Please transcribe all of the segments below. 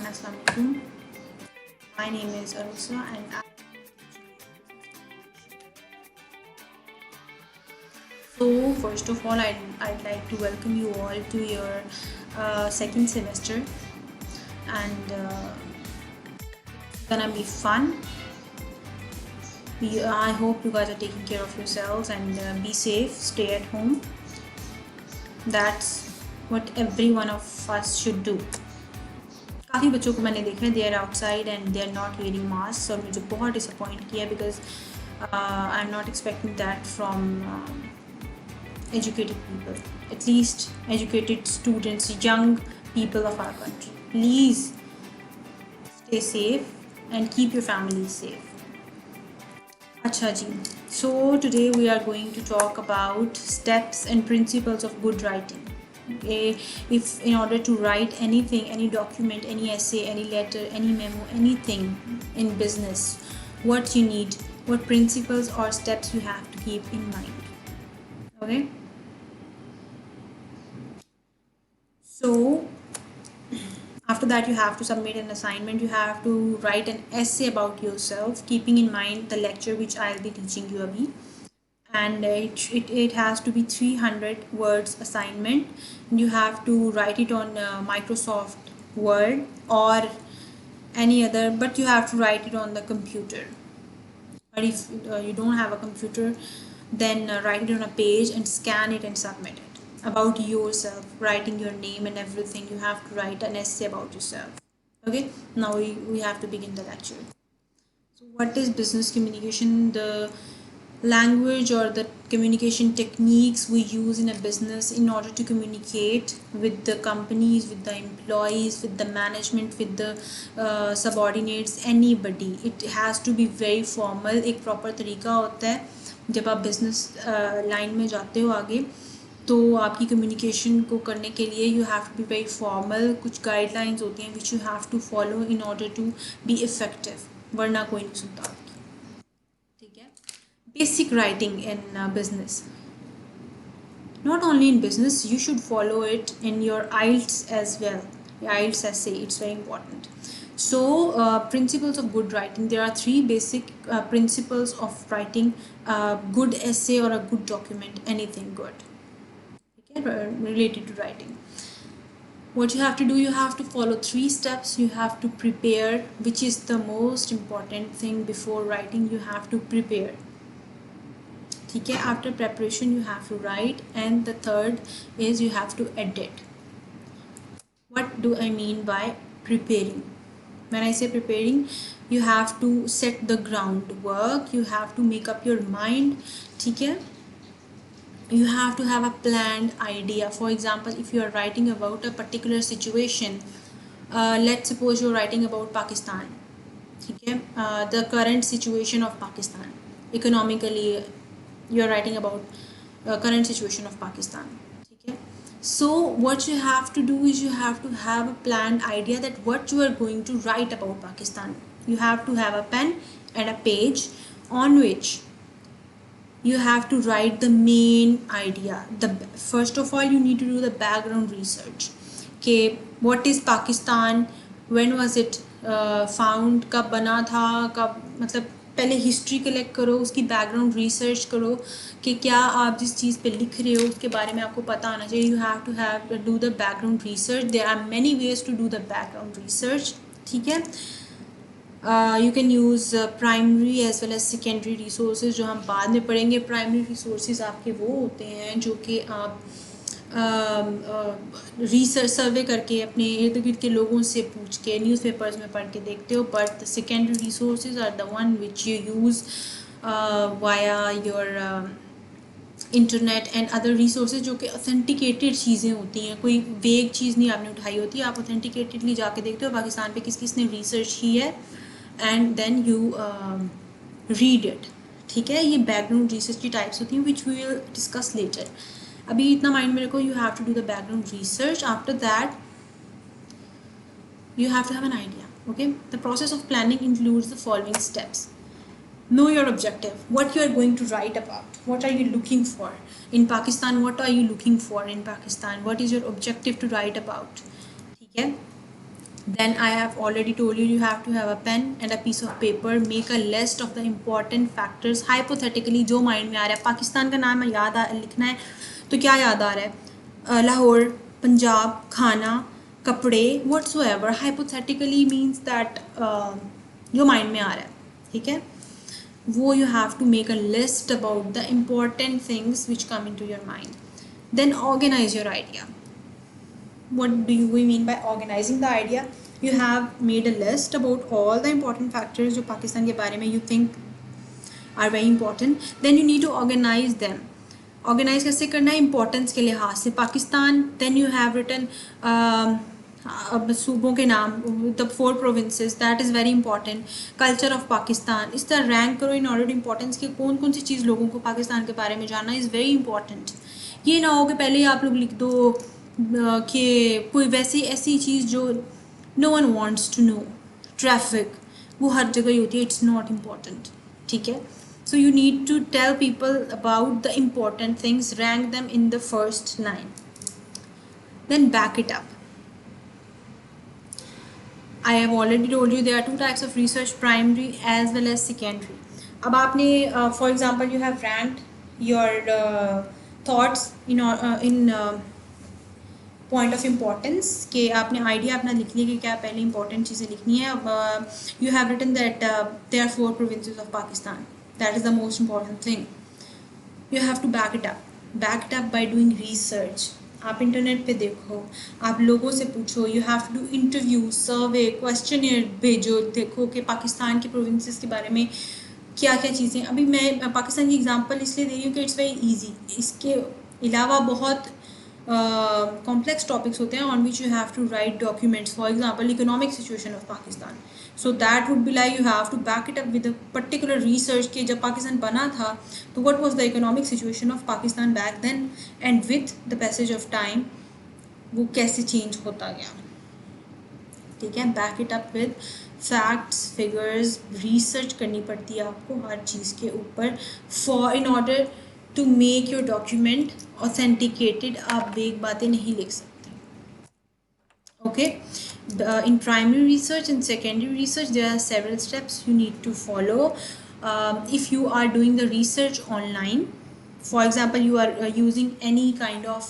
everyone, Assalamu alaikum. My name is Arusa and I so first of all I'd like to welcome you all to your second semester, and it's gonna be fun. I hope you guys are taking care of yourselves and be safe, stay at home. That's what every one of us should do. काफ़ी बच्चों को मैंने देखा है they are outside and they are not wearing mask, और मुझे बहुत disappoint किया because I am not expecting that from educated people, at least educated students, young people of our country. Please stay safe and keep your families safe. Acha ji. So today we are going to talk about steps and principles of good writing. If in order to write anything, any document, any essay, any letter, any memo, anything in business, what you need, what principles or steps you have to keep in mind. Okay. So after that you have to submit an assignment. You have to write an essay about yourself, keeping in mind the lecture which I'll be teaching you abhi. And it has to be 300 words assignment. You have to write it on Microsoft Word or any other, but you have to write it on the computer. But if you don't have a computer, then write it on a page and scan it and submit it. About yourself, writing your name and everything. You have to write an essay about yourself. Okay, now we have to begin the lecture. So what is business communication? The language or the communication techniques we use in a business in order to communicate with the companies, with the employees, with the management, with the subordinates, anybody. It has to be very formal. एक proper तरीका होता है जब आप business line में जाते हो आगे, तो आपकी कम्युनिकेशन को करने के लिए you have to be very formal. कुछ गाइडलाइंस होती हैं which you have to follow in order to be effective, वरना कोई नहीं सुनता आपकी. ठीक है. Basic writing in business, not only in business, you should follow it in your IELTS as well. IELTS essay, it's very important. So principles of good writing, there are 3 basic principles of writing a good essay or a good document, anything good related to writing. What you have to do, you have to follow 3 steps. You have to prepare, which is the most important thing before writing. You have to prepare. Okay, after preparation you have to write, and the third is you have to edit. What do I mean by preparing? When I say preparing, you have to set the groundwork. You have to make up your mind. Okay, you have to have a planned idea. For example, if you are writing about a particular situation, let's suppose you're writing about Pakistan. Okay, the current situation of Pakistan economically, you're writing about current situation of Pakistan. Okay, so what you have to do is you have to have a planned idea that what you are going to write about Pakistan. You have to have a pen and a page on which you have to write the main idea. First of all, you need to do the background research. Okay, what is Pakistan, when was it found, कब बना था, कब, मतलब पहले history collect करो, उसकी background research करो कि क्या आप जिस चीज़ पे लिख रहे हो उसके बारे में आपको पता होना चाहिए. You have to do the background research. There are many ways to do the background research. ठीक है. You can use primary as well as secondary resources, जो हम बाद में पढ़ेंगे. प्राइमरी resources आपके वो होते हैं जो कि आप रिसर्च सर्वे करके अपने इर्द गिर्द के लोगों से पूछ के न्यूज़पेपर्स में पढ़ के देखते हो. But the secondary resources are the one which you use via your internet and other resources, जो कि ऑथेंटिकेटेड चीज़ें होती हैं. कोई वेग चीज़ नहीं आपने उठाई होती. आप ऑथेंटिकेटेडली जाके देखते हो पाकिस्तान पे किस किसने रिसर्च की है, and then you read it. ठीक है. ये बैकग्राउंड रिसर्च की टाइप्स होती हैं which we will discuss later. अभी इतना माइंड में रखो. You have to do the background research. After that you have to have an idea. Okay, the process of planning includes the following steps. Know your objective, what you are going to write about, what are you looking for in Pakistan, what are you looking for in Pakistan, what is your objective to write about. ठीक है. Then I have already told you, you have to have a pen and a piece of paper. Make a list of the important factors. Hypothetically जो mind में आ रहा है, पाकिस्तान का नाम लिखना है तो क्या याद आ रहा है? लाहौर, पंजाब, खाना, कपड़े, whatsoever. Hypothetically means that जो mind में आ रहा है, ठीक है? वो you have to make a list about the important things which come into your mind. Then organize your idea. What do we mean by organizing the idea? You have made a list about all the important factors जो पाकिस्तान के बारे में you think are very important. Then you need to organize them. Organize कैसे करना है? Importance के लिहाज से Pakistan. Then you have written अब सूबों के नाम, the 4 provinces, that is very important. Culture of Pakistan, इस तरह रैंक करो इन ऑर्डर इम्पोर्टेंस के कौन कौन सी चीज़ लोगों को पाकिस्तान के बारे में जानना इज़ वेरी इंपॉर्टेंट. ये ना हो कि पहले ही आप लोग लिख दो कि कोई वैसी ऐसी चीज़ जो no one wants to know. Traffic वो हर जगह ही होती है, इट्स नॉट इम्पॉर्टेंट, ठीक है. So you need to tell people about the important things, rank them in the first line, then back it up. I have already told you there are 2 types of research, primary as well as secondary. अब आपने for example you have ranked your thoughts in point of importance कि आपने idea अपना लिख लिया कि क्या पहले इंपॉर्टेंट चीज़ें लिखनी है. अब you have written that there are 4 provinces of Pakistan. That is the most important thing. You have to back it up. Back it up by doing research. आप इंटरनेट पे देखो, आप लोगों से पूछो. You have to do interview, survey, questionnaire भेजो, देखो कि पाकिस्तान के प्रोविंसेस के बारे में क्या क्या चीज़ें. अभी मैं पाकिस्तान की एग्जांपल इसलिए दे रही हूँ कि इट्स वेरी इजी. इसके अलावा बहुत complex topics होते हैं on which you have to write documents. For example, economic situation of Pakistan. So that would be like you have to back it up with a particular research कि जब पाकिस्तान बना था तो what was the economic situation of Pakistan back then, and with the passage of time वो कैसे change होता गया, ठीक है. back it up with facts, figures. research करनी पड़ती है आपको हर चीज़ के ऊपर for in order to make your document authenticated. आप बेग बातें नहीं लिख सकते, okay. In primary research and secondary research there are several steps you need to follow. If you are doing the research online, for example you are using any kind of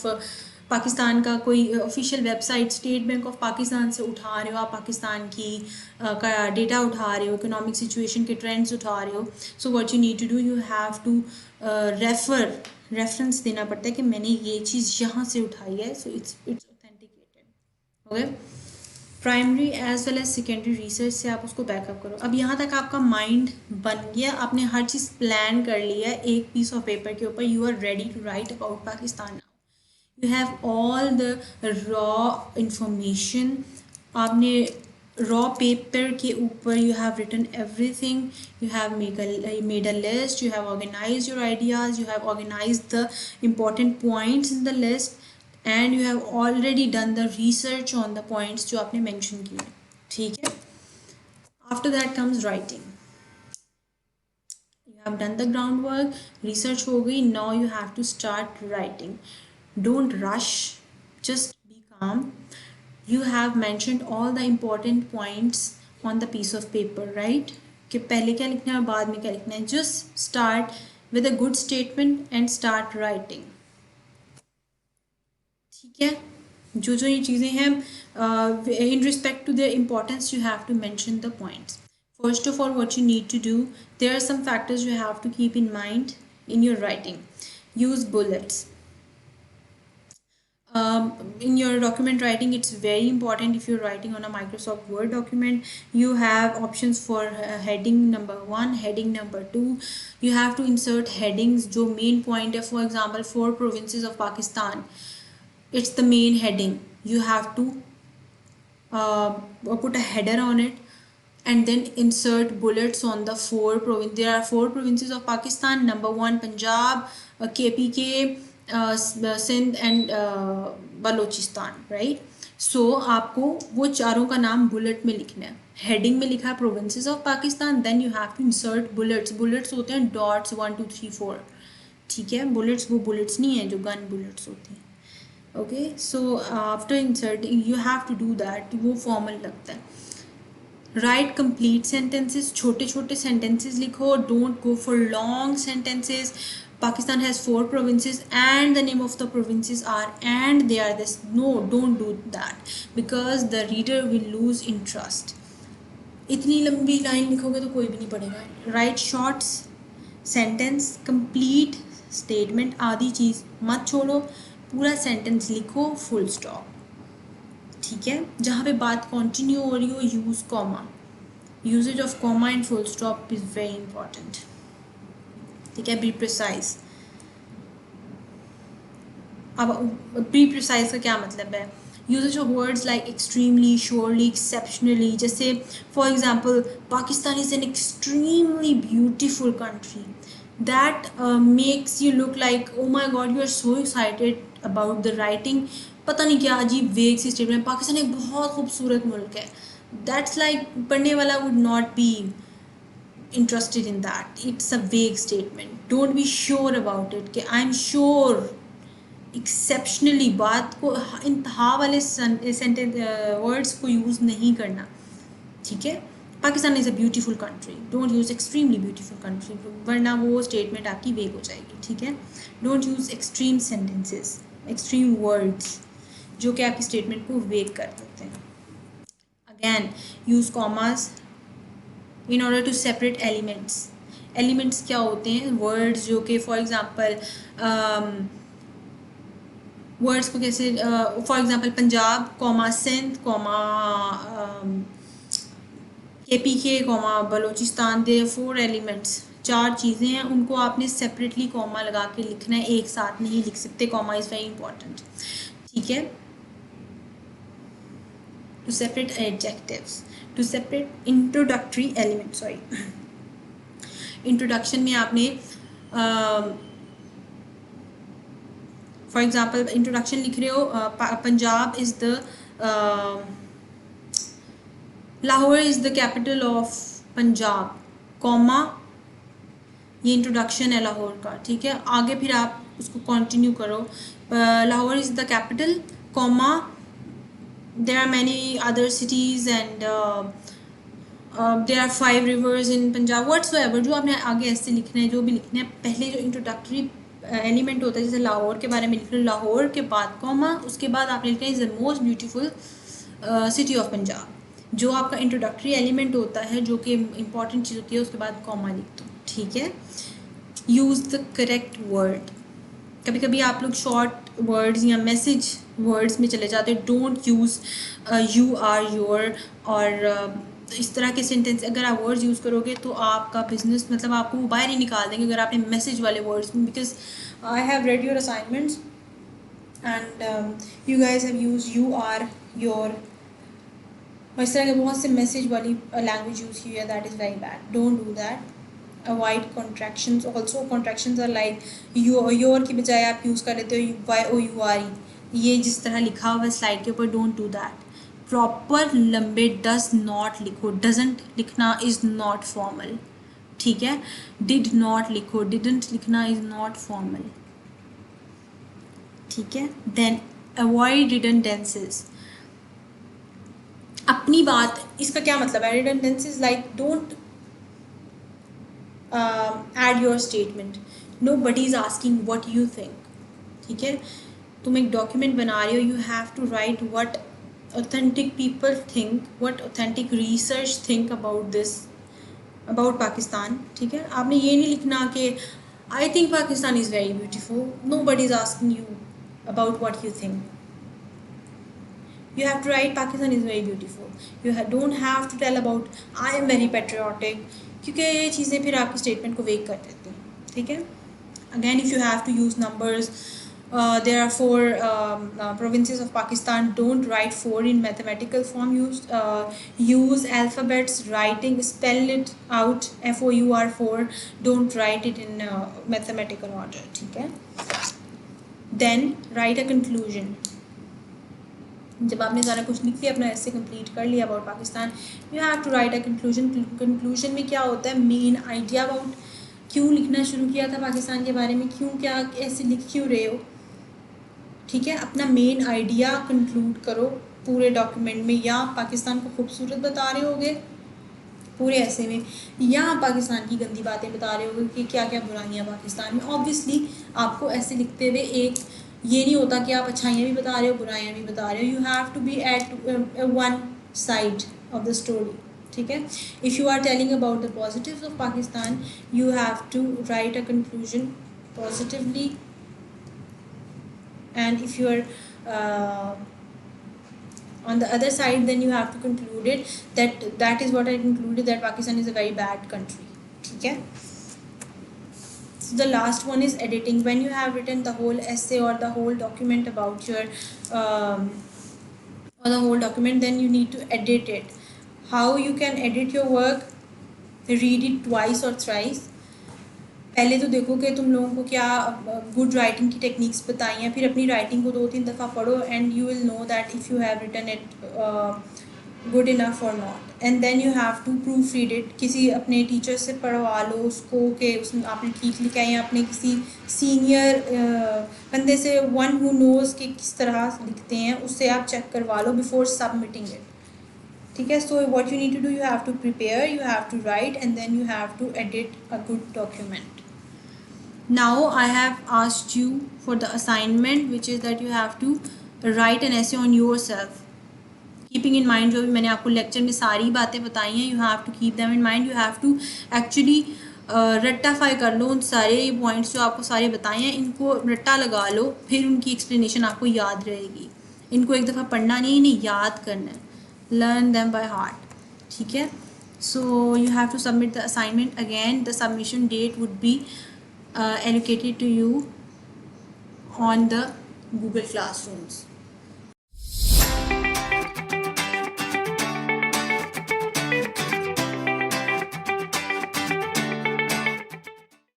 Pakistan का कोई official website, state bank of Pakistan से उठा रहे हो आप, पाकिस्तान की का data उठा रहे हो, इकोनॉमिक सिचुएशन के ट्रेंड्स उठा रहे हो. So what you need to do, you have to reference देना पड़ता है कि मैंने ये चीज़ यहाँ से उठाई है. So it's authenticated, okay. Primary as well as secondary research से आप उसको बैकअप करो. अब यहाँ तक आपका माइंड बन गया, आपने हर चीज़ प्लान कर लिया है एक पीस ऑफ पेपर के ऊपर. You are ready to write about Pakistan. You have all the raw information. आपने raw paper के ऊपर you have written everything. You have made a list. You have organized your ideas. You have organized the important points in the list, and you have already done the research on the points जो आपने mention किए, ठीक है. After that comes writing. You have done the groundwork. Research हो गई. Now you have to start writing. Don't rush, just be calm. You have mentioned all the important points on the piece of paper, right? कि पहले क्या लिखना है और बाद में क्या लिखना है. Just start with a good statement and start writing, ठीक है. जो जो ये चीज़ें हैं in respect to their importance you have to mention the points. First of all, what you need to do, there are some factors you have to keep in mind in your writing. Use bullets. In your document writing, it's very important. If you're writing on a Microsoft Word document, you have options for heading number 1, heading number 2. You have to insert headings जो main point है. For example, 4 provinces of Pakistan, it's the main heading. You have to put a header on it and then insert bullets on the 4 provinces. There are 4 provinces of Pakistan. Number 1 Punjab, KPK, Sindh and Balochistan, right. So आपको वो चारों का नाम bullet में लिखना है. Heading में लिखा है provinces of Pakistan, then you have to insert bullets. Bullets होते हैं डॉट्स 1 2 3 4, ठीक है. बुलेट्स वो बुलेट्स नहीं है जो गन बुलेट्स होती हैं, okay, so after inserting you have to do that, वो फॉर्मल लगता है. राइट कंप्लीट सेंटेंसेस, छोटे छोटे सेंटेंसेस लिखो, don't go for long sentences. Pakistan has 4 provinces and the name of the provinces are and they are this. No, don't do that because the reader will lose interest. इतनी लंबी line लिखोगे तो कोई भी नहीं पढ़ेगा. Right shorts sentence, complete statement, आधी चीज़ मत छोड़ो, पूरा सेंटेंस लिखो फुल स्टॉप. ठीक है, जहाँ पे बात कंटिन्यू हो रही हो use comma. Usages of comma and full stop is very important. ठीक है, बी प्रिसाइज. अब बी प्रिसाइज का क्या मतलब है? Usages of words like extremely, surely, exceptionally. जैसे for example, Pakistan is an extremely beautiful country. That makes you look like oh my God, you are so excited about the writing. पता नहीं क्या अजीब वेग सी स्टेटमेंट. पाकिस्तान एक बहुत खूबसूरत मुल्क है. दैट्स लाइक पढ़ने वाला would not be interested in that. It's a vague statement. Don't be sure about it कि I'm sure. एक्सेप्शनली बात को इंतहा वाले सेंटेंस वर्ड्स को यूज़ नहीं करना. ठीक है, Pakistan is a beautiful country. Don't use extremely beautiful country, वरना वो स्टेटमेंट आपकी वेग हो जाएगी. ठीक है, don't use extreme sentences, extreme words जो कि आपकी स्टेटमेंट को वेग कर देते हैं. Again use commas in order to separate elements. Elements क्या होते हैं? वर्ड्स जो कि फॉर एग्जांपल वर्ड्स को कैसे, for example Punjab comma Sindh comma KPK comma Balochistan. They 4 elements, 4 चीज़ें हैं, उनको आपने सेपरेटली कॉमा लगा के लिखना है, एक साथ नहीं लिख सकते. Comma is very important. ठीक है, to separate adjectives, to separate introductory element. Sorry, introduction में आपने फॉर एग्जाम्पल इंट्रोडक्शन लिख रहे हो, Punjab is the Lahore is the capital of Punjab, comma ये इंट्रोडक्शन है लाहौर का. ठीक है, आगे फिर आप उसको कंटिन्यू करो. Lahore is the capital, comma there are many other cities and there are 5 rivers in Punjab. Whatsoever जो आपने आगे ऐसे लिखना है, जो भी लिखना है, पहले जो इंट्रोडक्टरी एलिमेंट होता है, जैसे लाहौर के बारे में लिख रहे हो, लाहौर के बाद कॉमा, उसके बाद आपने लिखना है is the most beautiful city of Punjab. जो आपका इंट्रोडक्टरी एलिमेंट होता है, जो कि इंपॉर्टेंट चीज़ होती है, उसके बाद कॉमा लिख दो. ठीक है, यूज़ द करेक्ट वर्ड. कभी कभी आप लोग शॉर्ट वर्ड्स या मैसेज वर्ड्स में चले जाते हो. Don't use you are your और इस तरह के सेंटेंस. अगर आप वर्ड्स यूज़ करोगे तो आपका बिजनेस, मतलब आपको वो बाहर ही निकाल देंगे अगर आपने मैसेज वाले वर्ड्स में. Because I have read your assignments and you guys have use you are your, और इस तरह के बहुत से मैसेज वाली लैंग्वेज यूज़ की है. That is very bad. Don't do that. Avoid contractions. Also contractions are like your की बजाय आप यूज़ कर लेते हो YOUR. ये जिस तरह लिखा हुआ है स्लाइड के ऊपर, डोंट डू दैट. प्रॉपर लंबे डज नॉट लिखो. डजेंट लिखना इज़ नॉट फॉर्मल. ठीक है, डिड नॉट लिखो. डिडंट लिखना इज़ नॉट फॉर्मल. ठीक है, देन अवॉइड रिडंडेंसीज. अपनी बात, इसका क्या मतलब है? Redundancies like don't add your statement. Nobody is asking what you think. ठीक है, तुम एक डॉक्यूमेंट बना रहे हो, you have to write what authentic people think, what authentic research think about this, about Pakistan. ठीक है, आपने ये नहीं लिखना कि I think Pakistan is very beautiful. Nobody is asking you about what you think. You have to write Pakistan is very beautiful. You don't have to tell about I am very patriotic, क्योंकि ये चीज़ें फिर आपकी statement को vague कर देती हैं. ठीक है, again if you have to use numbers, there are 4 provinces of Pakistan. Don't write 4 in mathematical form. Use alphabets, writing, spell it out FOUR 4. Don't write it in mathematical order. ठीक है, then write a conclusion. जब आपने सारा कुछ लिख लिया, अपना ऐसे कंप्लीट कर लिया about Pakistan, you have to write a conclusion. Conclusion में क्या होता है? मेन आइडिया अबाउट क्यों लिखना शुरू किया था पाकिस्तान के बारे में, क्यों, क्या, ऐसे लिख क्यों रहे हो. ठीक है, अपना मेन आइडिया कंक्लूड करो पूरे डॉक्यूमेंट में, या पाकिस्तान को खूबसूरत बता रहे होगे पूरे ऐसे में, या पाकिस्तान की गंदी बातें बता रहे होगे कि क्या क्या बुराइयाँ पाकिस्तान में। ऑब्वियसली आपको ऐसे लिखते हुए एक ये नहीं होता कि आप अच्छाइयाँ भी बता रहे हो बुराइयाँ भी बता रहे हो, you have to be at one side of the story, ठीक है। If you are telling about the positives of Pakistan, you have to write a conclusion positively, and if you are on the other side, then you have to conclude it that is what I concluded, that Pakistan is a very bad country. Okay, so the last one is editing. When you have written the whole essay or the whole document about your or the whole document, then you need to edit it. How you can edit your work? Read it twice or thrice. पहले तो देखो कि तुम लोगों को क्या good writing की techniques बताई हैं, फिर अपनी राइटिंग को 2-3 दफ़ा पढ़ो and you will know that if you have written it good enough और not, and then you have to proofread it. किसी अपने टीचर से पढ़वा लो उसको कि उसमें आपने ठीक लिखा है, या अपने किसी सीनियर बंदे से, वन हु नोज़ कि किस तरह लिखते हैं, उससे आप चेक करवा लो बिफोर सबमिटिंग इट, ठीक है। So what you need to do, you have to prepare, you have to write, and then you have to edit a good document. Now I have asked you for the assignment, which is that you have to write an essay on yourself, keeping in mind जो भी मैंने आपको lecture में सारी बातें बताई हैं, you have to keep them in mind, you have to actually रट्टाफाई कर लो उन सारे पॉइंट्स जो आपको सारे बताए हैं, इनको रट्टा लगा लो, फिर उनकी एक्सप्लेनेशन आपको याद रहेगी। इनको एक दफ़ा पढ़ना नहीं, इन्हें याद करना है, learn them by heart, ठीक है। So you have to submit the assignment again. The submission date would be allocated to you on the Google Classrooms.